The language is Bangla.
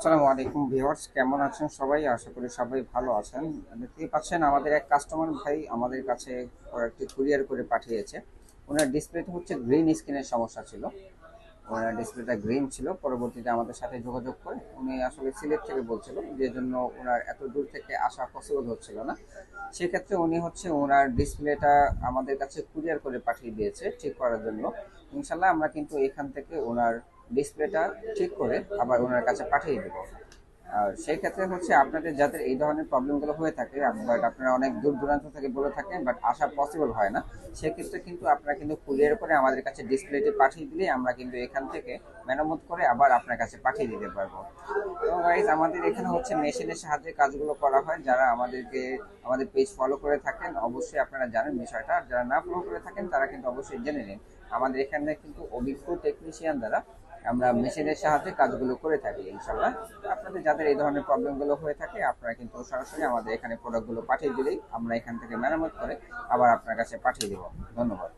আসসালামু আলাইকুম ভিউয়ার্স, কেমন আছেন সবাই? আশা করি সবাই ভালো আছেন। দেখতেই পাচ্ছেন আমাদের এক কাস্টমার ভাই আমাদের কাছে প্রোডাক্টটি কুরিয়ার করে পাঠিয়েছে। ওনার ডিসপ্লেতে হচ্ছে গ্রিন স্ক্রিনের সমস্যা ছিল। ওনার ডিসপ্লেটা গ্রিন ছিল। পরবর্তীতে আমাদের সাথে যোগাযোগ করে উনি আসলে সিলেট থেকে বলছিল, যে জন্য ওনার এত দূর থেকে আসা পসিবল হচ্ছিল না। সেক্ষেত্রে উনি হচ্ছে ওনার ডিসপ্লেটা আমাদের কাছে কুরিয়ার করে পাঠিয়ে দিয়েছে ঠিক করার জন্য। ইনশাল্লাহ আমরা কিন্তু এখান থেকে ওনার ডিসপ্লেটা ঠিক করে আবার ওনার কাছে পাঠিয়ে দেবো। আর সেই ক্ষেত্রে হচ্ছে আপনাদের যাদের এই ধরনের প্রবলেমগুলো হয়ে থাকে, বাট আপনারা অনেক দূর দূরান্ত থেকে বলে থাকেন বাট আসা পসিবল হয় না, সেক্ষেত্রে কিন্তু আপনারা কিন্তু কুরিয়ার করে আমাদের কাছে ডিসপ্লেটি পাঠিয়ে দিলে আমরা কিন্তু এখান থেকে মেরামত করে আবার আপনার কাছে পাঠিয়ে দিতে পারবো। এবং গাইজ আমাদের এখানে হচ্ছে মেশিনের সাহায্যে কাজগুলো করা হয়। যারা আমাদের পেজ ফলো করে থাকেন অবশ্যই আপনারা জানেন বিষয়টা, আর যারা না ফলো করে থাকেন তারা কিন্তু অবশ্যই জেনে নিন। আমাদের এখানে কিন্তু অভিজ্ঞ টেকনিশিয়ান দ্বারা আমরা মেশিনের সাহায্যে কাজগুলো করে থাকি ইনশাল্লাহ। আপনাদের যাদের এই ধরনের প্রবলেমগুলো হয়ে থাকে আপনারা কিন্তু সরাসরি আমাদের এখানে প্রোডাক্টগুলো পাঠিয়ে দিলেই আমরা এখান থেকে মেরামত করে আবার আপনার কাছে পাঠিয়ে দেবো। ধন্যবাদ।